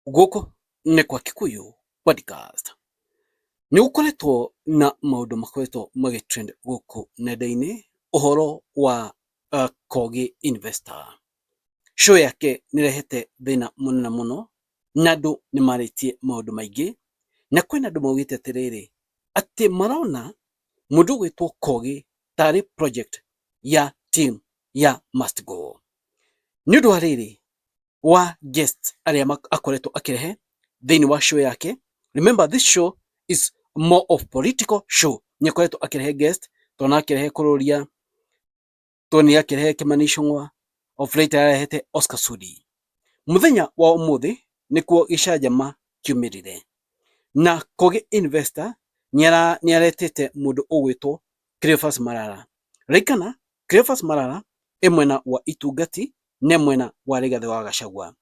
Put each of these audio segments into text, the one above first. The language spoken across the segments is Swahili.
Gũkũ nĩ kwa Kikuyu podcast. Nĩ gũkoretwo na maũndũ makoretwo magĩtrend gũkũ nenda-inĩ ũhoro wa Kogi Investor. Show yake nĩ ĩrehete thĩna mũnene mũno na andũ nĩ marĩtie maũndũ maingĩ, na kwĩna andũ maugĩte atĩrĩrĩ atĩ marona mũndũ ũgwĩtwo Kogi tarĩ project ya team ya Must Go. Nĩ ũndũ wa rĩrĩ wa guest arĩa akoretwo akĩrehe thĩinĩ wa show yake. Remember, this show is more of political show. Nĩ akoretwo akĩrehe guest, tona akĩrehe Kururia, toni akĩrehe Kimani Ichung'wa, of late arehete Oscar Sudi. Mũthenya wa ũmũthĩ nĩkuo gĩcanjama kiumĩrire, na Kogi Investor nĩ aretete mũndũ ũgwĩtwo Cleophas Malala. Raikana Cleophas Malala e mwena wa Itungati ne mwena wa Rigathĩ wa Gachagua.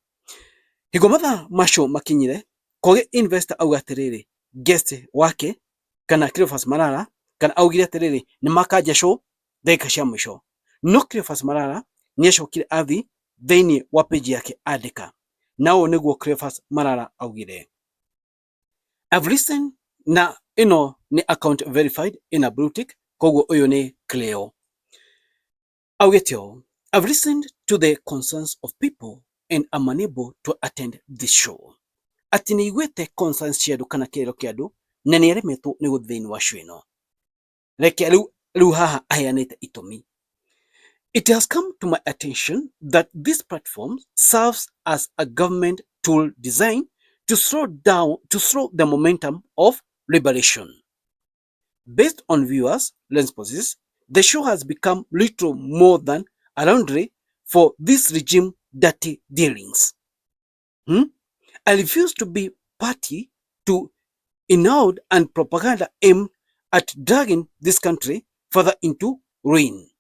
Higo mathaa macio makinyire, Kogi Investor auga atĩrĩrĩ guest wake kana Cleophas Malala kana augire atĩrĩrĩ nĩ makanja show dakika cia mũico. No Cleophas Malala nĩ acokire athi thĩinĩ wa page yake andĩka, na ũũ nĩguo Cleophas Malala augire: I've listened, na ĩno nĩ account verified ina blue tick, koguo ũyũ nĩ Cleo. Augĩte ũũ: I've listened to the concerns of people and I'm unable to attend this show. Ati nĩ iguĩte concerns cia andũ kana kĩrĩro kĩa andũ na nĩ aremetwo nĩ gũthiĩ thĩinĩ wa show ĩno. Reke rĩu haha aheanĩte itũmi. It has come to my attention that this platform serves as a government tool designed to slow the momentum of liberation. Based on viewers' responses, the show has become little more than a laundry for this regime dirty dealings. I refuse to be party to inaudible and propaganda aimed at dragging this country further into ruin.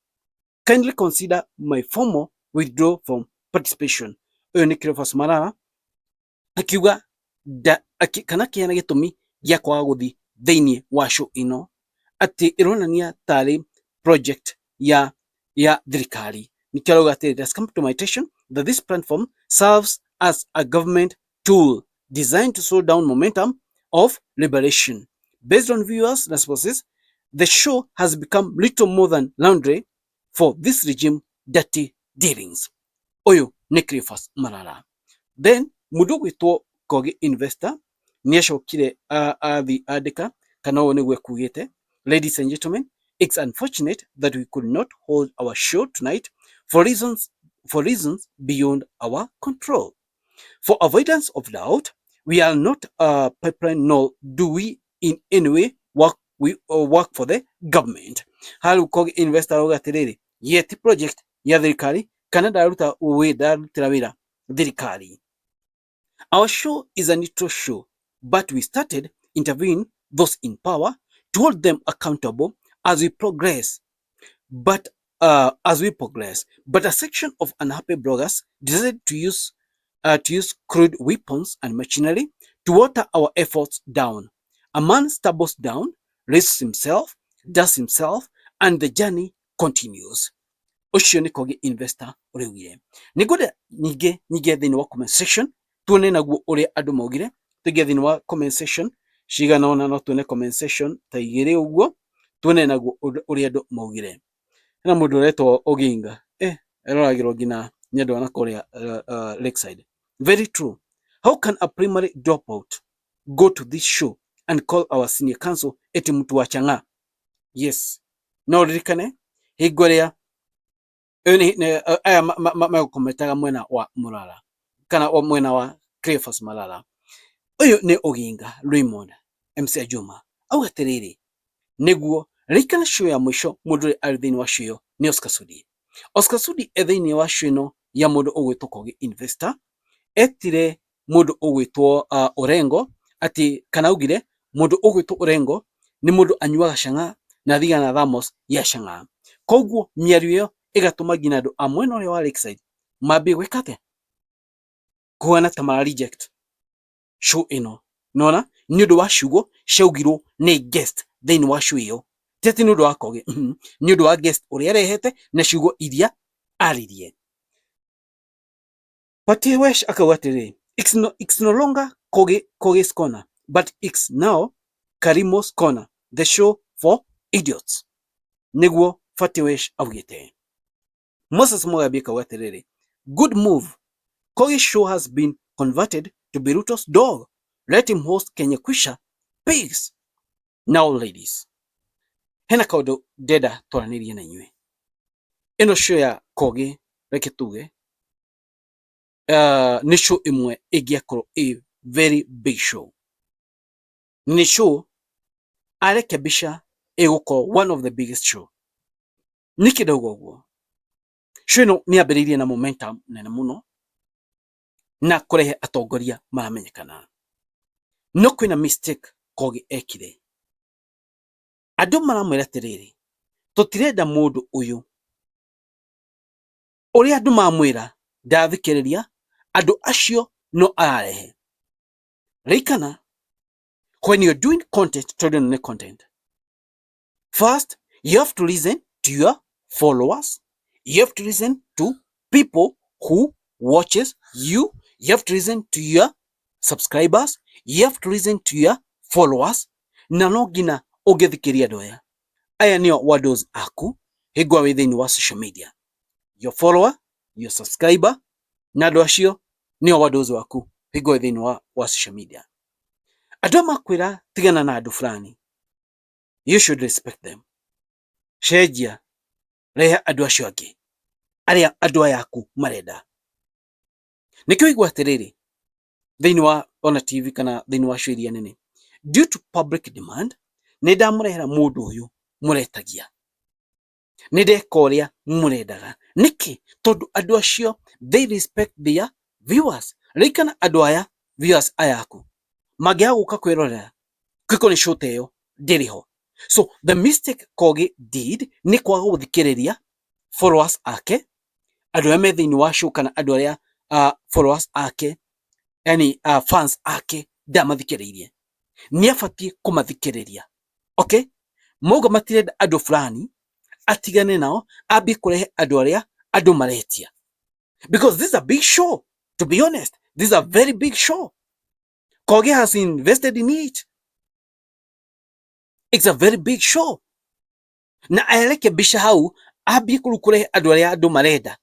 Kindly consider my formal withdrawal from participation. Ũyũ nĩ Cleophas Malala akiuga kana kĩana gĩtũmi gĩa kwaga gũthiĩ thĩinĩ wa show ĩno atĩ ĩronania tarĩ project ya thirikari. Nĩkĩo arauga atĩrĩrĩ, it has come to my attention that this platform serves as a government tool designed to slow down momentum of liberation. Based on viewers' responses, the show has become little more than laundry for this regime dirty dealings. Ũyũ nĩ Cleophas Malala. Then mũndũ ũgwĩtwo Kogi Investor nĩ acokire athi andĩka, kana ũũ nĩguo ekugĩte: Ladies and gentlemen, it's unfortunate that we could not hold our show tonight for reasons beyond our control. For avoidance of doubt, we are not a pipeline, nor do we in any way work for the government. Haru Kogi Investor auga atĩrĩrĩ yeti project ya thirikari kana ndarutĩra wĩra thirikari. Our show is a neutral show, but we started interviewing those in power to hold them accountable as we progress. But a section of unhappy bloggers decided to use crude weapons and machinery to water our efforts down. A man stumbles down, raises himself, dusts himself, and the journey continues. Ũcio nĩ Kogi Investor ũrĩugire. Nĩngwenda nyingĩ thĩinĩ wa comment section tuone naguo ũrĩa andũ maugire. Tũingĩ thĩinĩ wa comment section cigana ũna, no tuone comment section ta igĩrĩ ũguo, tuone naguo ũrĩa andũ maugire. Na mũndũ ũretwo Oginga eroragĩrwo nginya nĩ andũ ana kũrĩa Lakeside. Very true. How can a primary dropout go to this show and call our senior counsel eti mtu wa chang'a? Yes. No ririkane hingo ĩrĩa aya magũkometaga mwena wa Malala kana mwena wa Cleophas Malala. Ũyũ nĩ Oginga Raymond MC Ajuma auga atĩrĩrĩ nĩguo rĩikana show ya mũico mũndũ ũrĩa arĩ thĩinĩ wa show ĩyo nĩ Oscar Sudi. Oscar Sudi thĩinĩ wa show ĩno ya mũndũ ũgwĩtwo Kogi Investor etire mũndũ ũgwĩtwo Orengo atĩ kana augire mũndũ ũgwĩtwo Orengo nĩ mũndũ anyuaga chang'a na thigana thamos ya chang'a. Koguo mĩario ĩyo ĩgatũma nginya andũ a mwena ũrĩa wa Lakeside mambie gwĩka atĩa, kuona ta mara reject show ĩno. Nona nĩ ũndũ wa ciugo ciaugirwo nĩ guest thĩinĩ wa show ĩyo, teti nĩ ũndũ wa Kogi, nĩ ũndũ wa guest ũrĩa arehete na ciugo iria aririe. Pati Wesh akauga atĩrĩ, It's no longer Koge's Corner, but it's now Karimo's Corner, the show for idiots. Niguo Fatiwesh Augete. Moses Mugabe kawaterere. Good move. Koge's show has been converted to Biruto's dog. Let him host Kenya Kwisha. Pigs. Now ladies. Hena kaudo deda toraniri na inywe. Eno show ya Koge reke tuge. Ni show imwe igiakoro a very big show. Ni show areke bisha egoko one of the biggest show. Niki dogo. Show no ni abiririe na momentum nene muno na kurehe atongoria maramenyekana. No kwina mistake Koge ekire. Andu maramwira atiriri tutirenda mundu uyu uria andu mamwira ndathikiriria andu acio no ararehe. Reikana when you're doing content, content, first you have to listen to your followers, you have to listen to people who watches you, you have to listen to your subscribers, you have to listen to your followers. Na no gina ugithikiria andu aya. Aya nio wados aku higwa within wa social media. Your follower, your subscriber, na andu acio nio wados waku higwa within wa social media. Andu makwira tigana na andu fulani, you should respect them. Shejia rehe andu acio angi aria andu aya aku marenda. Nikio igwa atiriri thini wa Ona TV kana thini wa show iria nene, due to public demand nenda murehera mundu uyu muretagia, nindeka uria murendaga. Niki tondu andu acio they respect their viewers. Rikana andu aya viewers aya aku magiaga guka kwirorera kwiko ni show teyo ndiriho. So the mistake Koge did ni kwaga guthikiriria followers ake, andu aya me thini wa show kana andu aria followers ake, yani fans ake ndamathikiririe. Ni abatie kumathikiriria. Okay? Moga matirenda andu fulani atigane nao abi kurehe andu aria andu maretia. Because this is a big show. To be honest, this is a very big show. Koge has invested in it. It's a very big show. Na aeleke bisha hau abi kurehe andu aria andu marenda.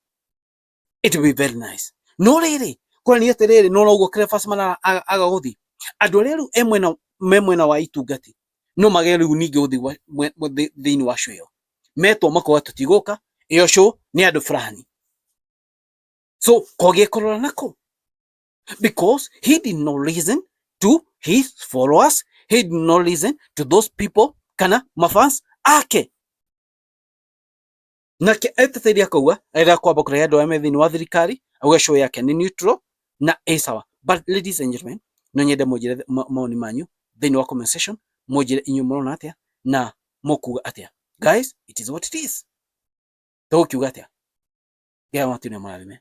It will be very nice. No really. Kwa ni atiriri no ugo Cleophas Malala agaguthi. Andu aria riu emwena wa itungati no magere riu ningi guthi thini wa show iyo. Metwo makoa tutiguka iyo show ni andu fulani. So Koge korora nako. Because he did not listen to his followers, he did not listen to those people kana mafans ake. Nake etetheria kauga aira kwamba kurehe andu ame thini wa thirikari auga show yake ni neutral na sawa. But ladies and gentlemen, no nyende mujire maoni manyu thini wa comment section, mujire inyu murona atia na mukuga atia. Guys, it is what it is. Tokiuga atia. Gea watu ni marathime.